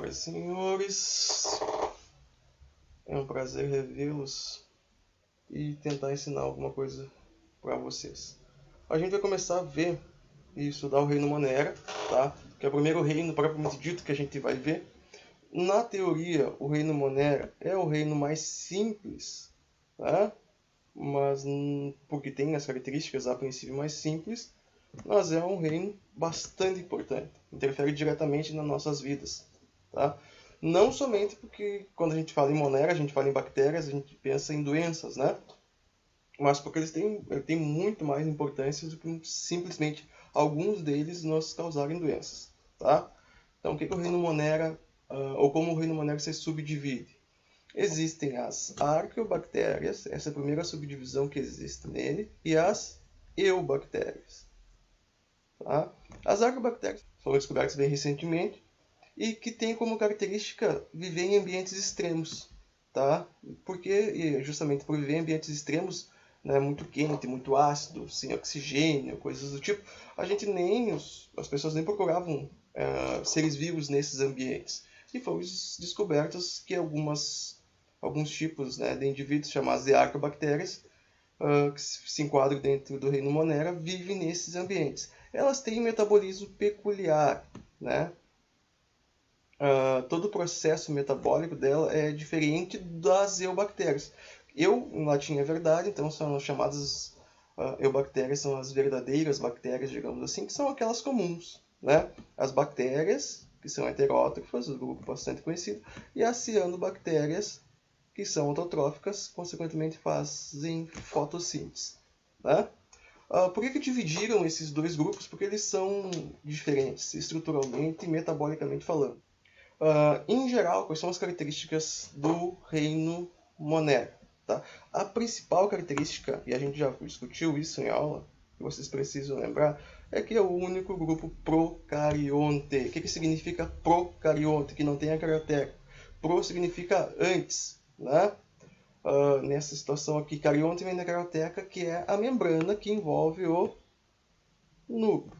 Senhoras e senhores, é um prazer revê-los e tentar ensinar alguma coisa para vocês. A gente vai começar a ver e estudar o reino Monera, tá? Que é o primeiro reino propriamente dito que a gente vai ver. Na teoria, o reino Monera é o reino mais simples, tá? Mas porque tem as características a princípio mais simples, mas é um reino bastante importante, interfere diretamente nas nossas vidas, tá? Não somente porque quando a gente fala em Monera, a gente fala em bactérias, a gente pensa em doenças, né? Mas porque eles têm muito mais importância do que simplesmente alguns deles nos causarem doenças, tá? Então, o que o reino Monera, ou como o reino Monera se subdivide? Existem as arqueobactérias, essa é a primeira subdivisão que existe nele, e as eubactérias. Tá? As arqueobactérias foram descobertas bem recentemente e que têm como característica viver em ambientes extremos. Tá? Porque, justamente por viver em ambientes extremos, né, muito quente, muito ácido, sem oxigênio, coisas do tipo, as pessoas nem procuravam seres vivos nesses ambientes. E foram descobertas que alguns tipos, né, de indivíduos chamados de arqueobactérias, que se enquadram dentro do reino Monera, vivem nesses ambientes. Elas têm um metabolismo peculiar, né? Todo o processo metabólico dela é diferente das eubactérias. Em latim é verdade, então são chamadas eubactérias, são as verdadeiras bactérias, digamos assim, que são aquelas comuns, né? As bactérias, que são heterótrofas, um grupo bastante conhecido, e as cianobactérias, que são autotróficas, consequentemente fazem fotossíntese. Né? Por que dividiram esses dois grupos? Porque eles são diferentes, estruturalmente e metabolicamente falando. Em geral, quais são as características do reino Monera? Tá? A principal característica, e a gente já discutiu isso em aula, que vocês precisam lembrar, é que é o único grupo procarionte. O que significa procarionte? Que não tem a característica. Pro significa antes, né? Nessa situação aqui, carionte vem da carioteca, que é a membrana que envolve o núcleo.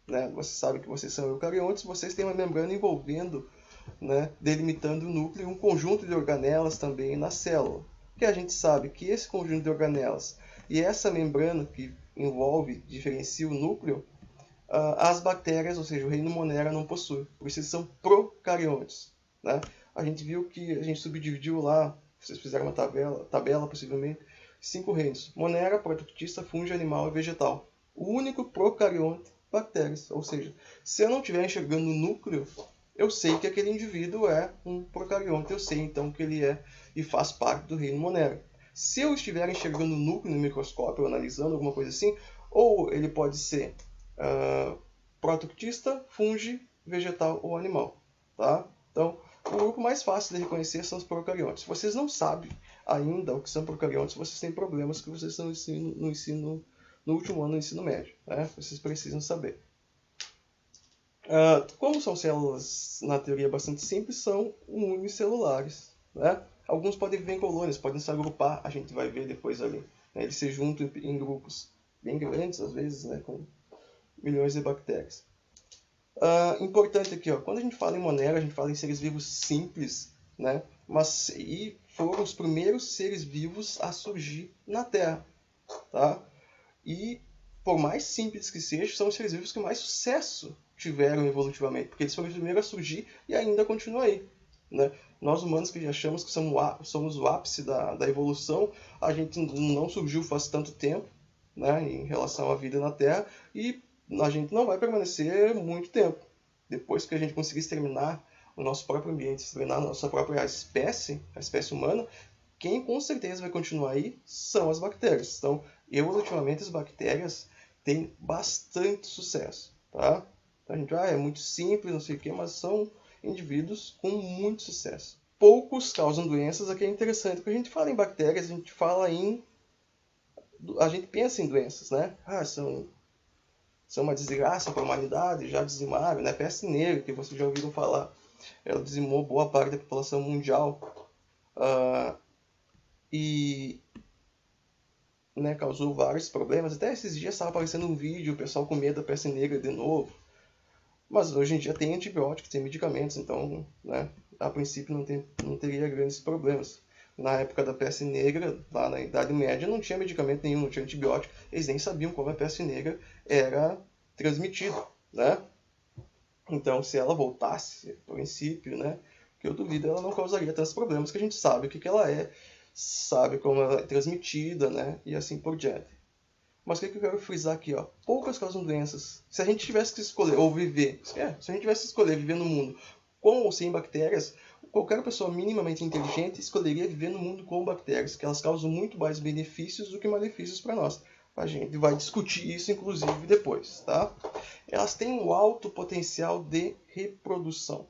Né? Você sabe que vocês são eucariontes, vocês têm uma membrana envolvendo, né, delimitando o núcleo e um conjunto de organelas também na célula. Que a gente sabe que esse conjunto de organelas e essa membrana que envolve, diferencia o núcleo, as bactérias, ou seja, o reino Monera não possui. Por isso eles são procariontes. Né? A gente viu que a gente subdividiu lá, vocês fizeram uma tabela possivelmente, 5 reinos: Monera, protoctista, fungo, animal e vegetal. O único procarionte, bactérias. Ou seja, se eu não estiver enxergando o núcleo, eu sei que aquele indivíduo é um procarionte, eu sei então que ele é e faz parte do reino Monera. Se eu estiver enxergando o núcleo no microscópio, ou analisando alguma coisa assim, ou ele pode ser protoctista, fungo, vegetal ou animal. Tá? Então, o grupo mais fácil de reconhecer são os procariontes. Se vocês não sabem ainda o que são procariontes, vocês têm problemas que vocês estão no último ano do ensino médio. Né? Vocês precisam saber. Como são células, na teoria, bastante simples, são unicelulares. Né? Alguns podem viver em colônias, podem se agrupar, a gente vai ver depois ali. Né? Eles se juntam em grupos bem grandes, às vezes, né? Com milhões de bactérias. Importante aqui, ó, quando a gente fala em Monera, a gente fala em seres vivos simples, né? E foram os primeiros seres vivos a surgir na Terra. Tá? E, por mais simples que sejam, são os seres vivos que mais sucesso tiveram evolutivamente, porque eles foram os primeiros a surgir e ainda continuam aí. Né? Nós humanos que achamos que somos o ápice da evolução, a gente não surgiu faz tanto tempo, né, em relação à vida na Terra, e a gente não vai permanecer muito tempo. Depois que a gente conseguir exterminar o nosso próprio ambiente, exterminar a nossa própria espécie, a espécie humana, quem com certeza vai continuar aí são as bactérias. Então, evolutivamente, as bactérias têm bastante sucesso. Tá? Então, a gente é muito simples, não sei o quê, mas são indivíduos com muito sucesso. Poucos causam doenças, aqui é interessante, porque a gente fala em bactérias, a gente pensa em doenças, né? São uma desgraça para a humanidade, já dizimaram, né? Peste negra, que vocês já ouviram falar. Ela dizimou boa parte da população mundial. E né, causou vários problemas. Até esses dias estava aparecendo um vídeo, o pessoal com medo da peste negra de novo. Mas hoje em dia tem antibióticos, tem medicamentos, então, né, a princípio não teria grandes problemas. Na época da peste negra, lá na Idade Média, não tinha medicamento nenhum, não tinha antibiótico, eles nem sabiam como a peste negra era transmitida, né? Então, se ela voltasse, a princípio, né, que eu duvido, ela não causaria tantos problemas, que a gente sabe o que ela é, sabe como ela é transmitida, né, e assim por diante. Mas o que eu quero frisar aqui, ó, poucas causam doenças. Se a gente tivesse que escolher, ou viver, se a gente tivesse que escolher viver no mundo com ou sem bactérias, qualquer pessoa minimamente inteligente escolheria viver no mundo com bactérias, que elas causam muito mais benefícios do que malefícios para nós. A gente vai discutir isso, inclusive, depois, tá? Elas têm um alto potencial de reprodução,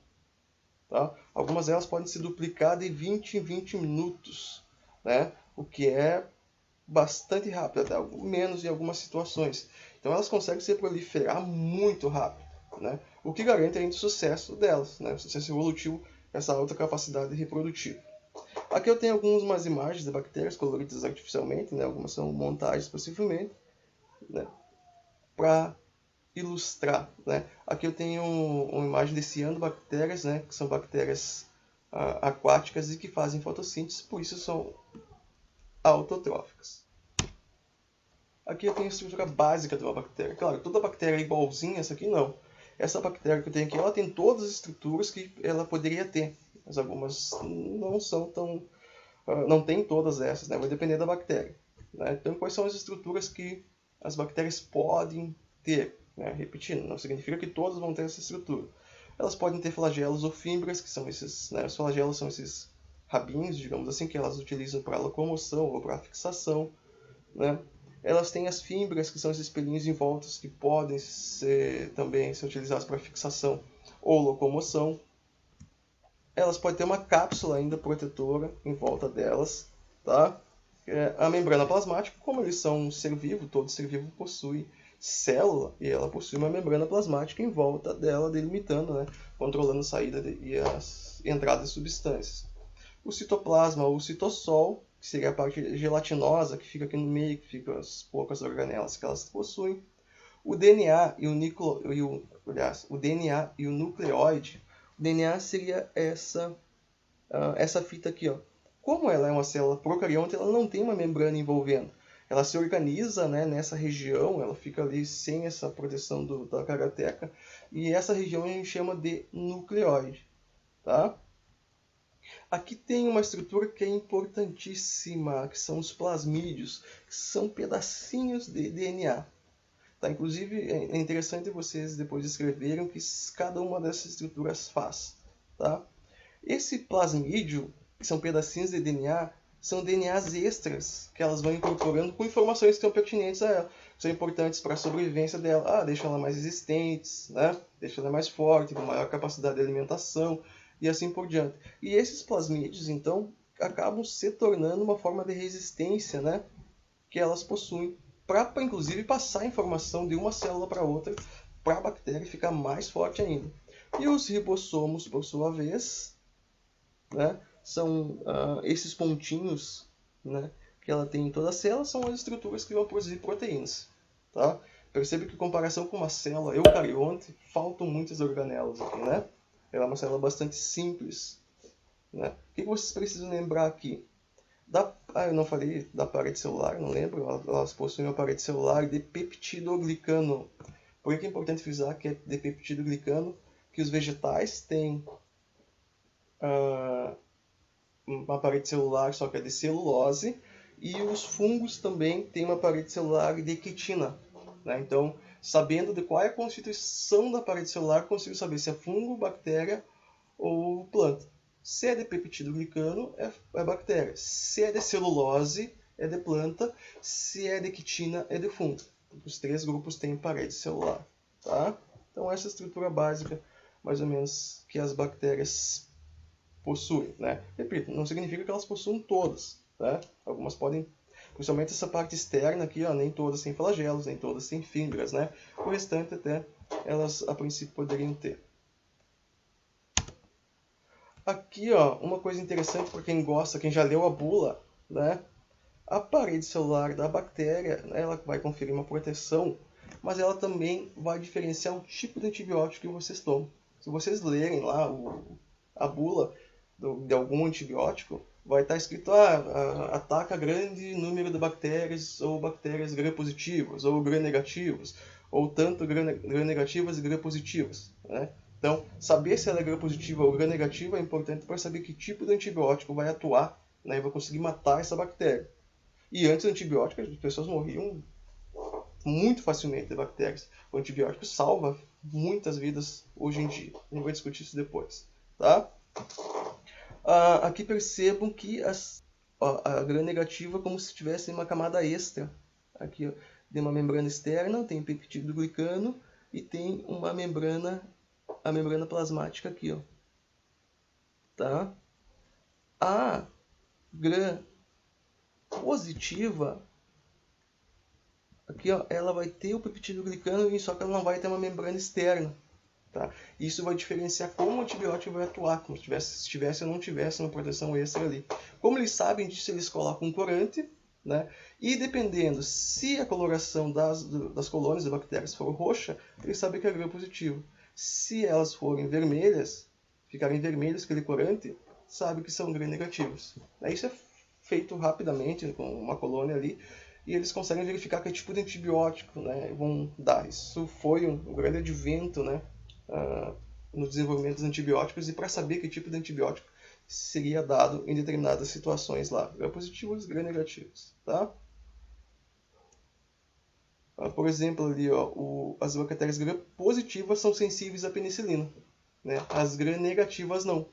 tá? Algumas delas podem se duplicar de 20 em 20 minutos, né? O que é bastante rápido, até menos em algumas situações. Então elas conseguem se proliferar muito rápido, né? O que garante ainda o sucesso delas, né? O sucesso evolutivo, essa alta capacidade reprodutiva. Aqui eu tenho algumas imagens de bactérias coloridas artificialmente, né? Algumas são montagens possivelmente, né? Para ilustrar, né? Aqui eu tenho uma imagem de cianobactérias, né? Que são bactérias aquáticas e que fazem fotossíntese, por isso são autotróficas. Aqui eu tenho a estrutura básica de uma bactéria. Claro, toda bactéria é igualzinha, essa aqui não. Essa bactéria que eu tenho aqui, ela tem todas as estruturas que ela poderia ter. Mas algumas não são tão... não tem todas essas, né? Vai depender da bactéria, né? Então, quais são as estruturas que as bactérias podem ter, né? Repetindo, não significa que todas vão ter essa estrutura. Elas podem ter flagelos ou fímbrias, que são esses, né? Os flagelos são esses rabinhos, digamos assim, que elas utilizam para locomoção ou para fixação, né? Elas têm as fímbrias, que são esses pelinhos em voltas que podem também ser utilizados para fixação ou locomoção. Elas podem ter uma cápsula ainda protetora em volta delas, tá? A membrana plasmática, como eles são um ser vivo, todo ser vivo possui célula e ela possui uma membrana plasmática em volta dela, delimitando, né, controlando a saída e as entradas de substâncias. O citoplasma ou o citossol, que seria a parte gelatinosa que fica aqui no meio, que fica as poucas organelas que elas possuem. O DNA e o DNA e o nucleóide. O DNA seria essa fita aqui, ó. Como ela é uma célula procarionte, ela não tem uma membrana envolvendo. Ela se organiza, né, nessa região, ela fica ali sem essa proteção da carateca, e essa região a gente chama de nucleóide, tá? Aqui tem uma estrutura que é importantíssima, que são os plasmídeos, que são pedacinhos de DNA. Tá? Inclusive, é interessante vocês depois escreverem o que cada uma dessas estruturas faz. Tá? Esse plasmídio, que são pedacinhos de DNA, são DNAs extras que elas vão incorporando com informações que são pertinentes a ela, que são importantes para a sobrevivência dela. Deixa ela mais resistente, né? Deixa ela mais forte, com maior capacidade de alimentação e assim por diante. E esses plasmídeos, então, acabam se tornando uma forma de resistência, né, que elas possuem, para inclusive passar a informação de uma célula para outra, para a bactéria ficar mais forte ainda. E os ribossomos, por sua vez, né, são esses pontinhos, né, que ela tem em toda a célula, são as estruturas que vão produzir proteínas. Tá? Percebe que em comparação com uma célula eucarionte, faltam muitas organelas aqui, né? Ela é uma célula bastante simples, né? O que vocês precisam lembrar aqui? Eu não falei da parede celular, não lembro. Elas possuem uma parede celular de peptidoglicano. Por que é importante frisar que é de peptidoglicano? Que os vegetais têm uma parede celular, só que é de celulose, e os fungos também têm uma parede celular de quitina, né? Então, sabendo de qual é a constituição da parede celular, consigo saber se é fungo, bactéria ou planta. Se é de peptidoglicano, é bactéria. Se é de celulose, é de planta. Se é de quitina, é de fungo. Os três grupos têm parede celular. Tá? Então, essa é a estrutura básica, mais ou menos, que as bactérias possuem. Né? Repito, não significa que elas possuam todas. Né? Algumas podem... Principalmente essa parte externa aqui, ó, nem todas têm flagelos, nem todas têm fímbrias, né? O restante até elas a princípio poderiam ter. Aqui, ó, uma coisa interessante para quem gosta, quem já leu a bula, né? A parede celular da bactéria, né, ela vai conferir uma proteção mas ela também vai diferenciar o tipo de antibiótico que vocês tomam. Se vocês lerem lá a bula de algum antibiótico, vai estar escrito, ataca grande número de bactérias, ou bactérias gram-positivas, ou gram-negativas, ou tanto gram-negativas e gram-positivas, né? Então, saber se ela é gram-positiva ou gram-negativa é importante para saber que tipo de antibiótico vai atuar, né, e vai conseguir matar essa bactéria. E antes do antibiótico, as pessoas morriam muito facilmente de bactérias. O antibiótico salva muitas vidas hoje em dia. A gente vai discutir isso depois, tá? Aqui percebam que a gram-negativa é como se tivesse uma camada extra. Aqui, ó, tem uma membrana externa, tem peptídeo glicano e tem uma membrana, a membrana plasmática aqui, ó. Tá? A gram positiva, aqui, ó, ela vai ter o peptídeo glicano, só que ela não vai ter uma membrana externa. Tá? Isso vai diferenciar como o antibiótico vai atuar, como se tivesse ou não tivesse uma proteção extra ali. Como eles sabem disso, eles colocam um corante, né? E dependendo se a coloração das colônias de bactérias for roxa, eles sabem que é gram-positivo. Se elas forem vermelhas, ficarem vermelhas aquele corante, sabe que são gram-negativos. Isso é feito rapidamente com uma colônia ali, e eles conseguem verificar que tipo de antibiótico, né, vão dar. Isso foi um grande advento, né, no desenvolvimento dos antibióticos, e para saber que tipo de antibiótico seria dado em determinadas situações lá, gram-positivos e gram-negativos, tá? Por exemplo, ali, ó, as bactérias gram-positivas são sensíveis à penicilina, né? As gram-negativas não.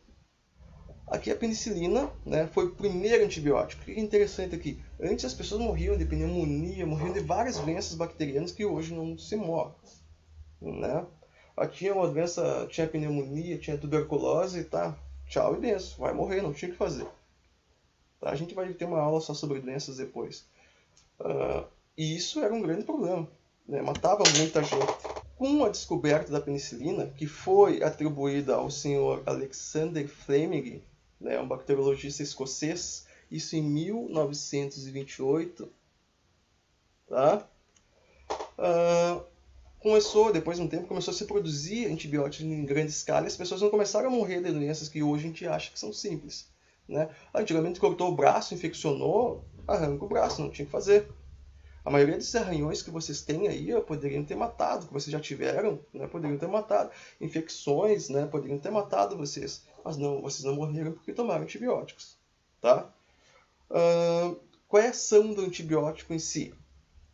Aqui a penicilina, né, foi o primeiro antibiótico. O que é interessante aqui? Antes as pessoas morriam de pneumonia, morriam de várias doenças bacterianas que hoje não se morrem, né? Tinha uma doença, tinha pneumonia, tinha tuberculose, tá? Tchau e benção, vai morrer, não tinha o que fazer. Tá? A gente vai ter uma aula só sobre doenças depois. E isso era um grande problema, né? Matava muita gente. Com a descoberta da penicilina, que foi atribuída ao senhor Alexander Fleming, né, um bacteriologista escocês, isso em 1928, tá? Depois de um tempo, começou a se produzir antibióticos em grande escala e as pessoas não começaram a morrer de doenças que hoje a gente acha que são simples, né? Antigamente cortou o braço, infeccionou, arranca o braço, não tinha o que fazer. A maioria desses arranhões que vocês têm aí poderiam ter matado, que vocês já tiveram, né, poderiam ter matado. Infecções, né, poderiam ter matado vocês, mas não, vocês não morreram porque tomaram antibióticos, tá? Qual é a ação do antibiótico em si?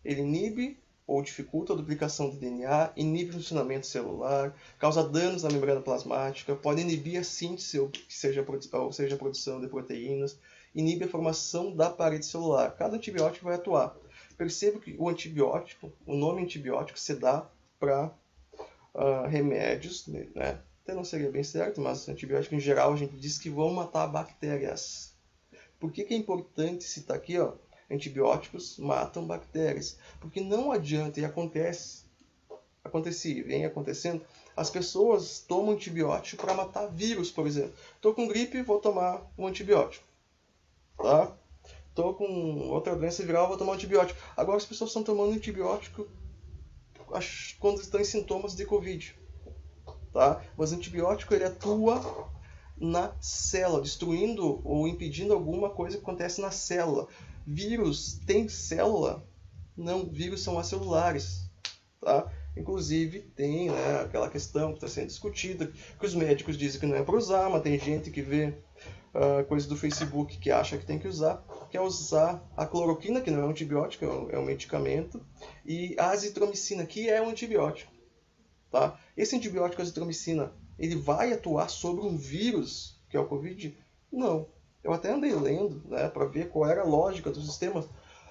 Ele inibe ou dificulta a duplicação do DNA, inibe o funcionamento celular, causa danos na membrana plasmática, pode inibir a síntese ou seja a produção de proteínas, inibe a formação da parede celular. Cada antibiótico vai atuar. Perceba que o antibiótico, o nome antibiótico se dá para remédios, né? Até não seria bem certo, mas antibiótico em geral a gente diz que vão matar bactérias. Por que é importante citar aqui, ó? Antibióticos matam bactérias. Porque não adianta, e vem acontecendo, as pessoas tomam antibiótico para matar vírus, por exemplo. Estou com gripe, vou tomar um antibiótico. Tá? Estou com outra doença viral, vou tomar um antibiótico. Agora as pessoas estão tomando antibiótico quando estão em sintomas de Covid. Tá? Mas o antibiótico ele atua na célula, destruindo ou impedindo alguma coisa que acontece na célula. Vírus tem célula? Não, vírus são acelulares. Tá? Inclusive tem, né, aquela questão que está sendo discutida, que os médicos dizem que não é para usar, mas tem gente que vê coisa do Facebook que acha que tem que usar, que é usar a cloroquina, que não é um antibiótico, é um medicamento, e a azitromicina, que é um antibiótico. Tá? Esse antibiótico azitromicina, ele vai atuar sobre um vírus, que é o Covid? Não. Eu até andei lendo, né, para ver qual era a lógica do sistema.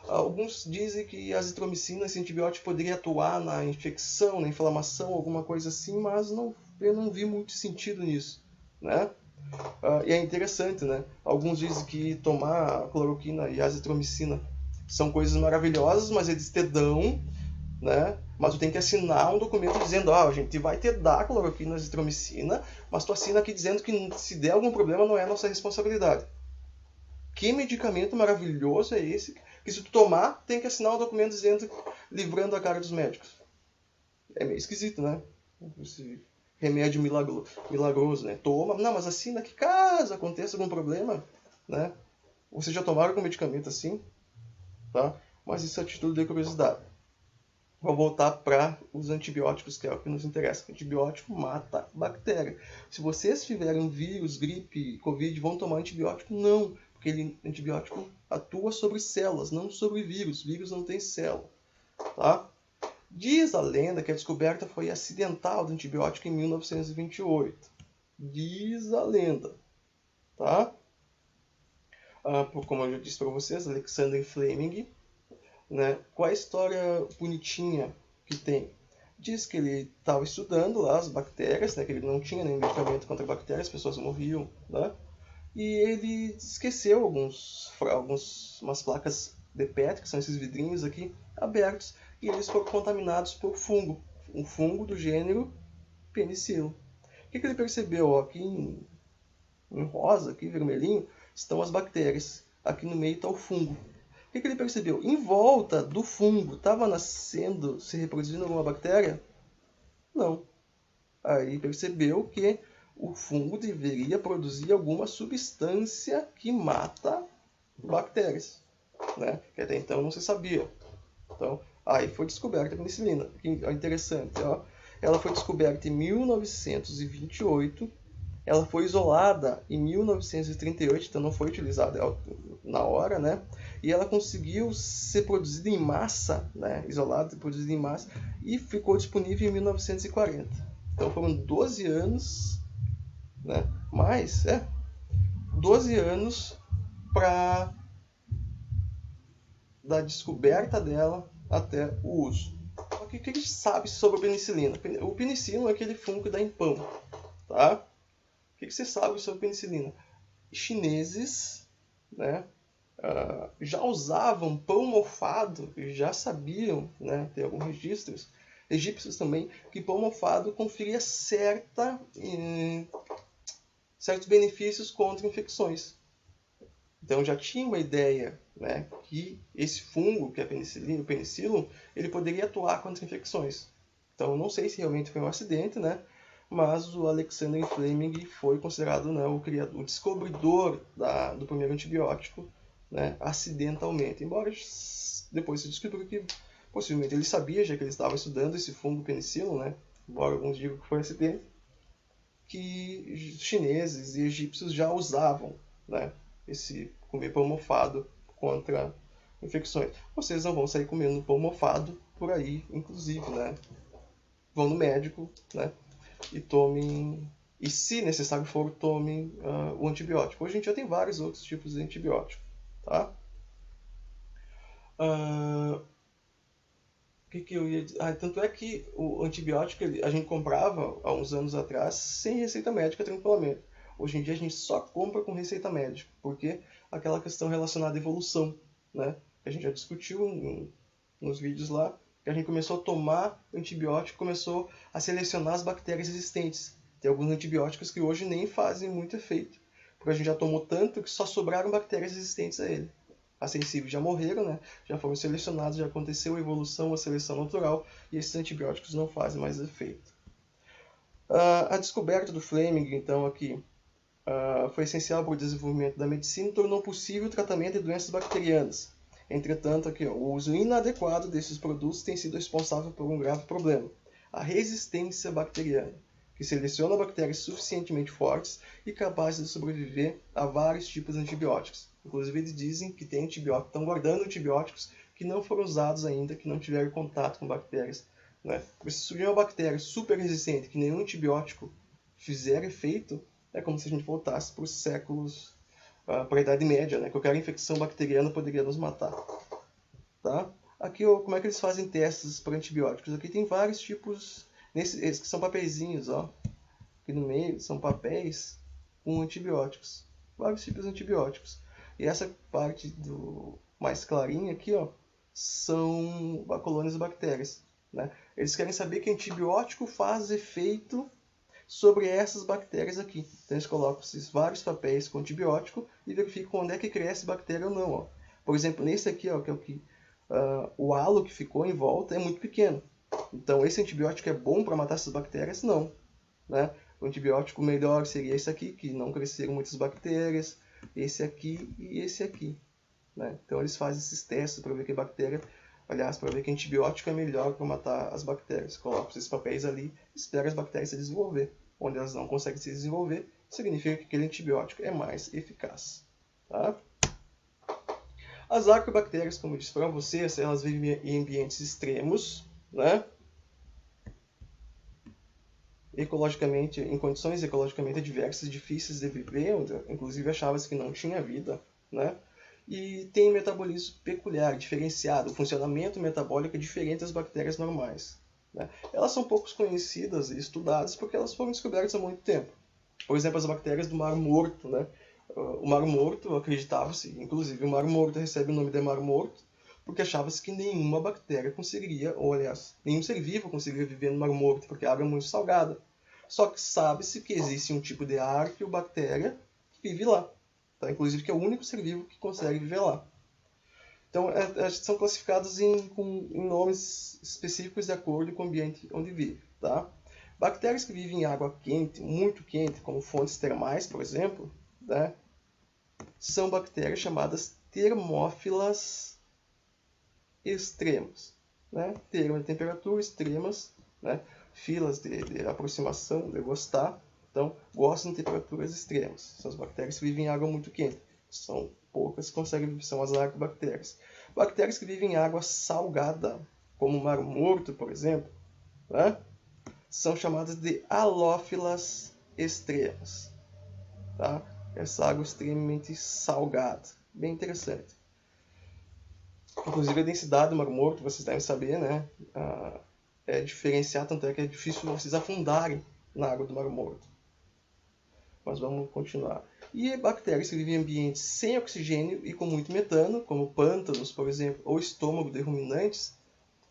Alguns dizem que a azitromicina, esse antibiótico, poderia atuar na infecção, na inflamação, alguma coisa assim, mas eu não vi muito sentido nisso, né? E é interessante, né? Alguns dizem que tomar cloroquina e azitromicina são coisas maravilhosas, mas eles te dão, né? Mas tu tem que assinar um documento dizendo, a gente vai te dar cloroquina e azitromicina, mas tu assina aqui dizendo que se der algum problema não é nossa responsabilidade. Que medicamento maravilhoso é esse? Que se tu tomar, tem que assinar um documento dizendo, livrando a cara dos médicos. É meio esquisito, né? Esse remédio milagroso, né? Toma, não, mas assim, que caso aconteça algum problema, né? Vocês já tomaram algum medicamento assim, tá? Mas isso é a título de curiosidade. Vou voltar para os antibióticos, que é o que nos interessa. O antibiótico mata bactéria. Se vocês tiverem vírus, gripe, covid, vão tomar antibiótico? Não, porque antibiótico atua sobre células, não sobre vírus. Vírus não tem célula, tá? Diz a lenda que a descoberta foi acidental do antibiótico em 1928. Diz a lenda, tá? Como eu já disse para vocês, Alexander Fleming, né? Qual a história bonitinha que tem? Diz que ele estava estudando lá as bactérias, né? Que ele não tinha nenhum medicamento contra bactérias, as pessoas morriam, né? E ele esqueceu umas placas de PET, que são esses vidrinhos aqui, abertos, e eles foram contaminados por fungo, um fungo do gênero penicillium. O que ele percebeu? Ó, aqui em rosa, aqui vermelhinho, estão as bactérias. Aqui no meio está o fungo. O que ele percebeu? Em volta do fungo, estava nascendo, se reproduzindo alguma bactéria? Não. Aí percebeu que o fungo deveria produzir alguma substância que mata bactérias, né? Que até então não se sabia. Então, aí foi descoberta a penicilina. Que é interessante, ó. Ela foi descoberta em 1928. Ela foi isolada em 1938, então não foi utilizada na hora, né? E ela conseguiu ser produzida em massa, né? Isolada, produzida em massa, e ficou disponível em 1940. Então foram 12 anos, né? 12 anos para da descoberta dela até o uso. O que a gente sabe sobre a penicilina? O penicillium é aquele fungo que dá em pão, tá? O que você sabe sobre penicilina? Chineses, né, já usavam pão mofado, já sabiam, né, tem alguns registros, egípcios também, que pão mofado conferia certos benefícios contra infecções. Então já tinha uma ideia, né, que esse fungo, que é o penicillium, ele poderia atuar contra infecções. Então não sei se realmente foi um acidente, né, mas o Alexander Fleming foi considerado, né, o descobridor do primeiro antibiótico, né, acidentalmente. Embora depois se descobriu que possivelmente ele sabia, já que ele estava estudando esse fungo penicillium, né, embora alguns digam que foi um acidente, que chineses e egípcios já usavam, né, esse comer pão mofado contra infecções. Vocês não vão sair comendo pão mofado por aí, inclusive, né? Vão no médico, né? E tomem, e se necessário for, tomem o antibiótico. Hoje a gente já tem vários outros tipos de antibiótico, tá? Que eu ia dizer? Tanto é que o antibiótico a gente comprava há uns anos atrás sem receita médica tranquilamente. Hoje em dia a gente só compra com receita médica, porque aquela questão relacionada à evolução, né? Que a gente já discutiu nos vídeos lá, que a gente começou a tomar antibiótico, começou a selecionar as bactérias existentes. Tem alguns antibióticos que hoje nem fazem muito efeito, porque a gente já tomou tanto que só sobraram bactérias resistentes a ele. As sensíveis já morreram, né? Já foram selecionados, já aconteceu a evolução, a seleção natural, e esses antibióticos não fazem mais efeito. A descoberta do Fleming, então, aqui, foi essencial para o desenvolvimento da medicina e tornou possível o tratamento de doenças bacterianas. Entretanto, aqui, o uso inadequado desses produtos tem sido responsável por um grave problema: a resistência bacteriana, que seleciona bactérias suficientemente fortes e capazes de sobreviver a vários tipos de antibióticos. Inclusive, eles dizem que tem antibióticos, estão guardando antibióticos que não foram usados ainda, que não tiveram contato com bactérias, né? Porque se surgir uma bactéria super resistente que nenhum antibiótico fizer efeito, é como se a gente voltasse para os séculos, para a Idade Média, né? Qualquer infecção bacteriana poderia nos matar. Tá? Aqui, como é que eles fazem testes para antibióticos? Aqui tem vários tipos, esses que são papeizinhos, ó. Aqui no meio são papéis com antibióticos. Vários tipos de antibióticos. E essa parte do mais clarinha aqui, ó, são colônias de bactérias, né? Eles querem saber que antibiótico faz efeito sobre essas bactérias aqui. Então eles colocam esses vários papéis com antibiótico e verificam onde é que cresce bactéria ou não, ó. Por exemplo, nesse aqui, ó, que é o halo que ficou em volta é muito pequeno. Então, esse antibiótico é bom para matar essas bactérias? Não. Né? O antibiótico melhor seria esse aqui, que não cresceram muitas bactérias, esse aqui e esse aqui. Né? Então, eles fazem esses testes para ver que bactéria, aliás, para ver que antibiótico é melhor para matar as bactérias. Colocam esses papéis ali, espera as bactérias se desenvolver. Onde elas não conseguem se desenvolver, significa que aquele antibiótico é mais eficaz. Tá? As lactobactérias, como eu disse para vocês, elas vivem em ambientes extremos, né? Ecologicamente, em condições ecologicamente adversas, difíceis de viver, onde inclusive achava-se que não tinha vida, né? E tem um metabolismo peculiar, diferenciado, o funcionamento metabólico é diferente das bactérias normais. Né? Elas são pouco conhecidas e estudadas porque elas foram descobertas há muito tempo. Por exemplo, as bactérias do Mar Morto, né? O Mar Morto, acreditava-se, inclusive o Mar Morto recebe o nome de Mar Morto, porque achava-se que nenhuma bactéria conseguiria, ou aliás, nenhum ser vivo conseguiria viver no Mar Morto, porque a água é muito salgada. Só que sabe-se que existe um tipo de arqueobactéria que vive lá. Tá? Inclusive que é o único ser vivo que consegue viver lá. Então, são classificados em nomes específicos de acordo com o ambiente onde vive. Tá? Bactérias que vivem em água quente, muito quente, como fontes termais, por exemplo, né, são bactérias chamadas termófilas extremas. Né? Termo de temperatura, extremas, né? Filas de aproximação, de gostar. Então, gostam de temperaturas extremas. São as bactérias que vivem em água muito quente. São poucas que conseguem viver, são as lactobactérias. Bactérias que vivem em água salgada, como o Mar Morto, por exemplo, né? São chamadas de halófilas extremas. Tá? Essa água extremamente salgada. Bem interessante. Inclusive a densidade do Mar Morto, vocês devem saber, né? É diferenciar, tanto é que é difícil vocês afundarem na água do Mar Morto. Mas vamos continuar. E bactérias que vivem em ambientes sem oxigênio e com muito metano, como pântanos, por exemplo, ou estômago de ruminantes,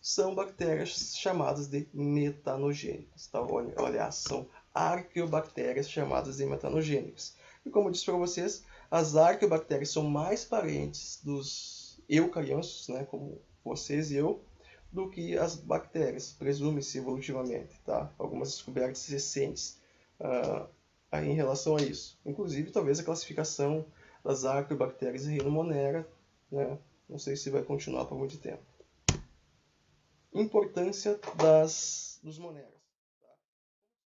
são bactérias chamadas de metanogênicas. Tá? Olha, são arqueobactérias chamadas de metanogênicas. E como eu disse para vocês, as arqueobactérias são mais parentes dos eucariontos, né, como vocês e eu, do que as bactérias, presume-se evolutivamente. Tá? Algumas descobertas recentes em relação a isso. Inclusive, talvez a classificação das arqueobactérias em reino Monera, né? Não sei se vai continuar por muito tempo. Importância dos moneros.